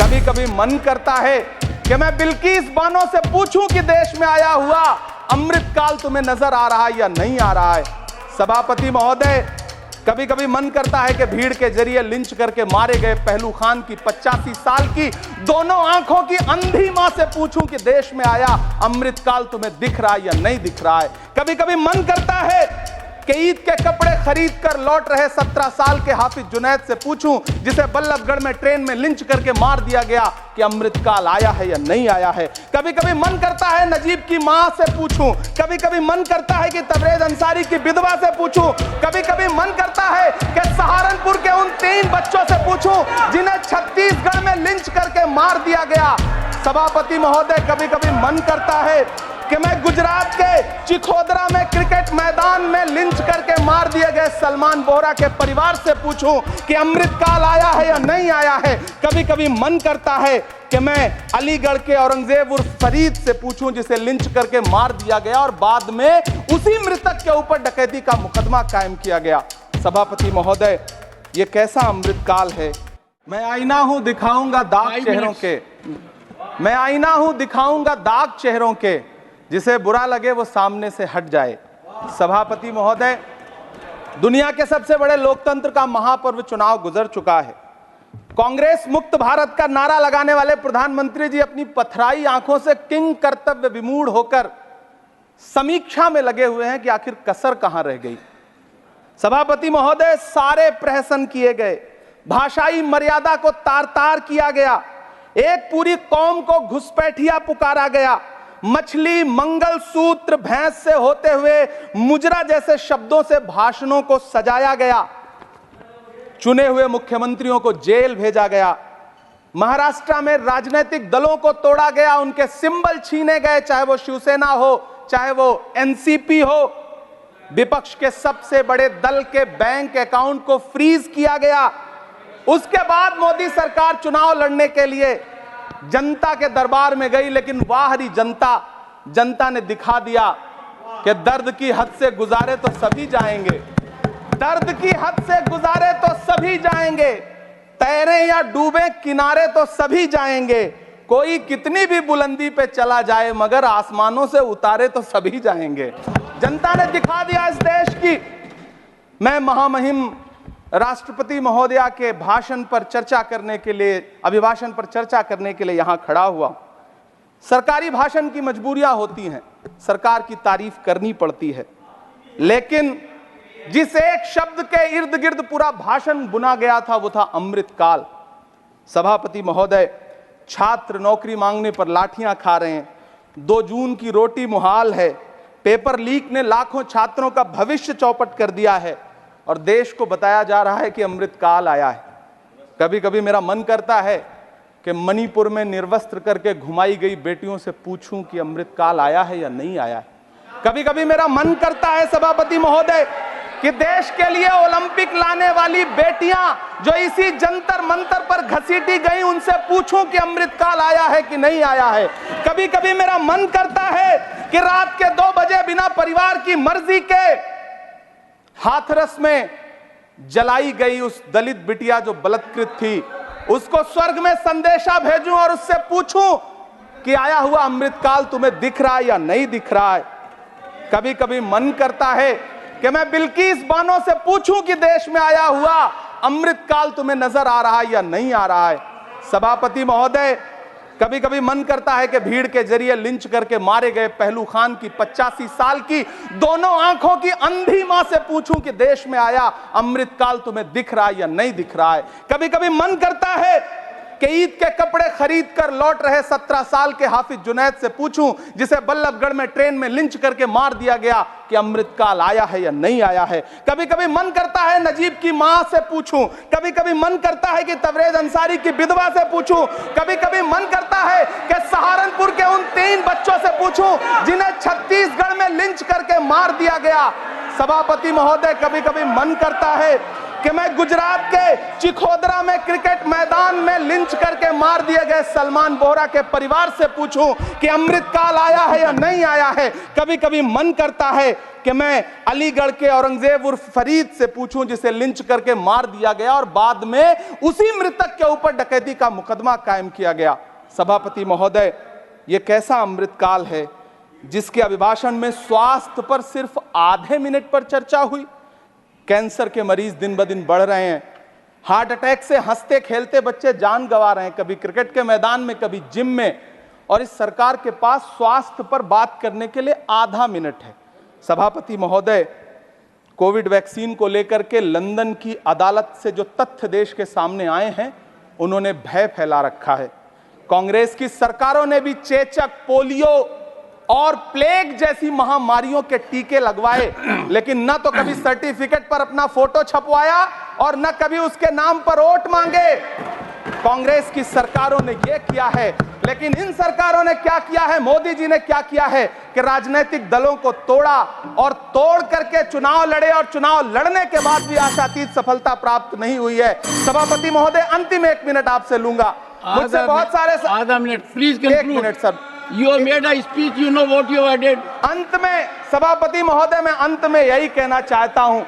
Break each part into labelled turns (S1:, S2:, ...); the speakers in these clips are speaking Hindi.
S1: कभी कभी मन करता है कि मैं बिल्किस बानो से पूछूं कि देश में आया हुआ अमृतकाल तुम्हें नजर आ रहा है या नहीं आ रहा है। सभापति महोदय, कभी कभी मन करता है कि भीड़ के जरिए लिंच करके मारे गए पहलू खान की 85 साल की दोनों आंखों की अंधी मां से पूछूं कि देश में आया अमृतकाल तुम्हें दिख रहा है या नहीं दिख रहा है। कभी कभी मन करता है कि ईद के कपड़े खरीद कर लौट रहे 17 साल के हाफिज जुनैद से पूछूं, जिसे बल्लभगढ़ में ट्रेन में लिंच करके मार दिया गया, कि अमृतकाल आया है या नहीं आया है। कभी कभी मन करता है नजीब की मां से पूछूं, कभी कभी मन करता है कि तबरेज अंसारी की विधवा से पूछूं, कभी कभी मन करता है कि सहारनपुर के उन 3 बच्चों से पूछूं जिन्हें छत्तीसगढ़ में लिंच करके मार दिया गया। सभापति महोदय, कभी कभी मन करता है कि मैं गुजरात के चिखोदरा में क्रिकेट मैदान में लिंच करके मार दिए गए सलमान बोहरा के परिवार से पूछूं कि अमृतकाल आया है या नहीं आया है। कभी कभी मन करता है कि मैं अलीगढ़ के औरंगजेब उर्फ फरीद से पूछूं, जिसे लिंच करके मार दिया गया और बाद में उसी मृतक के ऊपर डकैती का मुकदमा कायम किया गया। सभापति महोदय, ये कैसा अमृतकाल है। मैं आईना हूं दिखाऊंगा दाग चेहरों के, मैं आईना हूं दिखाऊंगा दाग चेहरों के, जिसे बुरा लगे वो सामने से हट जाए। सभापति महोदय, दुनिया के सबसे बड़े लोकतंत्र का महापर्व चुनाव गुजर चुका है। कांग्रेस मुक्त भारत का नारा लगाने वाले प्रधानमंत्री जी अपनी पथराई आंखों से किंग कर्तव्य विमूढ़ होकर समीक्षा में लगे हुए हैं कि आखिर कसर कहां रह गई। सभापति महोदय, सारे प्रहसन किए गए, भाषाई मर्यादा को तार तार किया गया, एक पूरी कौम को घुसपैठिया पुकारा गया, मछली, मंगल सूत्र, भैंस से होते हुए मुजरा जैसे शब्दों से भाषणों को सजाया गया, चुने हुए मुख्यमंत्रियों को जेल भेजा गया, महाराष्ट्र में राजनीतिक दलों को तोड़ा गया, उनके सिंबल छीने गए, चाहे वो शिवसेना हो चाहे वो एनसीपी हो, विपक्ष के सबसे बड़े दल के बैंक अकाउंट को फ्रीज किया गया। उसके बाद मोदी सरकार चुनाव लड़ने के लिए जनता के दरबार में गई, लेकिन वाहरी जनता ने दिखा दिया कि दर्द की हद से गुजारे तो सभी जाएंगे, दर्द की हद से गुजारे तो सभी जाएंगे, तैरे या डूबे किनारे तो सभी जाएंगे, कोई कितनी भी बुलंदी पे चला जाए मगर आसमानों से उतारे तो सभी जाएंगे। जनता ने दिखा दिया इस देश की। मैं महामहिम राष्ट्रपति महोदया के भाषण पर चर्चा करने के लिए, अभिभाषण पर चर्चा करने के लिए यहां खड़ा हुआ। सरकारी भाषण की मजबूरियां होती हैं, सरकार की तारीफ करनी पड़ती है, लेकिन जिस एक शब्द के इर्द गिर्द पूरा भाषण बुना गया था वो था अमृतकाल। सभापति महोदय, छात्र नौकरी मांगने पर लाठियां खा रहे हैं, 2 जून की रोटी मुहाल है, पेपर लीक ने लाखों छात्रों का भविष्य चौपट कर दिया है और देश को बताया जा रहा है कि अमृतकाल आया है। कभी कभी मेरा मन करता है कि मणिपुर में निर्वस्त्र करके घुमाई गई बेटियों से पूछूं कि अमृतकाल आया है या नहीं आया है। कभी कभी मेरा मन करता है सभापति महोदय कि देश के लिए ओलंपिक लाने वाली बेटियां जो इसी जंतर मंतर पर घसीटी गई, उनसे पूछूं कि अमृतकाल आया है कि नहीं आया है। कभी कभी मेरा मन करता है कि रात के 2 बजे बिना परिवार की मर्जी के हाथरस में जलाई गई उस दलित बिटिया जो बलात्कृत थी, उसको स्वर्ग में संदेशा भेजूं और उससे पूछूं कि आया हुआ अमृतकाल तुम्हें दिख रहा है या नहीं दिख रहा है। कभी कभी मन करता है कि मैं बिल्किस बानो से पूछूं कि देश में आया हुआ अमृतकाल तुम्हें नजर आ रहा है या नहीं आ रहा है। सभापति महोदय, कभी कभी मन करता है कि भीड़ के जरिए लिंच करके मारे गए पहलू खान की 85 साल की दोनों आंखों की अंधी मां से पूछूं कि देश में आया अमृतकाल तुम्हें दिख रहा है या नहीं दिख रहा है। कभी कभी मन करता है कि ईद के कपड़े खरीद कर लौट रहे 17 साल के हाफिज जुनैद से पूछूं, जिसे बल्लभगढ़ में ट्रेन में लिंच करके मार दिया गया, कि अमृतकाल आया है या नहीं आया है। कभी कभी मन करता है नजीब की मां से पूछूं, कभी कभी मन करता है कि तबरेज अंसारी की विधवा से पूछूं, कभी कभी मन करता है कि सहारनपुर के उन 3 बच्चों से पूछूं जिन्हें छत्तीसगढ़ में लिंच करके मार दिया गया। सभापति महोदय, कभी कभी मन करता है कि मैं गुजरात के चिखोदरा में क्रिकेट मैदान में लिंच करके मार दिए गए सलमान बोहरा के परिवार से पूछूं कि अमृतकाल आया है या नहीं आया है। कभी कभी मन करता है कि मैं अलीगढ़ के औरंगजेब उर्फ फरीद से पूछूं जिसे लिंच करके मार दिया गया और बाद में उसी मृतक के ऊपर डकैती का मुकदमा कायम किया गया। सभापति महोदय, यह कैसा अमृतकाल है जिसके अभिभाषण में स्वास्थ्य पर सिर्फ आधे मिनट पर चर्चा हुई। कैंसर के मरीज दिन ब दिन बढ़ रहे हैं, हार्ट अटैक से हंसते खेलते बच्चे जान गंवा रहे हैं, कभी क्रिकेट के मैदान में कभी जिम में, और इस सरकार के पास स्वास्थ्य पर बात करने के लिए आधा मिनट है। सभापति महोदय, कोविड वैक्सीन को लेकर के लंदन की अदालत से जो तथ्य देश के सामने आए हैं, उन्होंने भय फैला रखा है। कांग्रेस की सरकारों ने भी चेचक, पोलियो और प्लेग जैसी महामारियों के टीके लगवाए, लेकिन न तो कभी सर्टिफिकेट पर अपना फोटो छपवाया और न कभी उसके नाम पर वोट मांगे। कांग्रेस की सरकारों ने यह किया है, लेकिन इन सरकारों ने क्या किया है, मोदी जी ने क्या किया है कि राजनीतिक दलों को तोड़ा और तोड़ करके चुनाव लड़े, और चुनाव लड़ने के बाद भी आशातीत सफलता प्राप्त नहीं हुई है। सभापति महोदय, अंतिम 1 मिनट आपसे लूंगा, मुझसे बहुत सारे
S2: आधा minute please.
S1: 1 minute sir.
S2: You have made a speech, you know what you have did.
S1: अंत में सभापति महोदय, मैं अंत में यही कहना चाहता हूं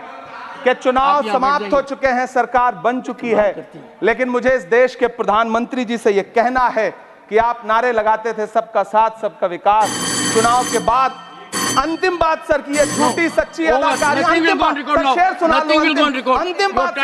S1: कि चुनाव समाप्त हो चुके हैं, सरकार बन चुकी है, लेकिन मुझे इस देश के प्रधानमंत्री जी से यह कहना है कि आप नारे लगाते थे सबका साथ सबका विकास। चुनाव के बाद अंतिम बात सर की ये झूठी सच्ची अदाकारी, अंतिम बात, शेर सुना लो, अंतिम बात।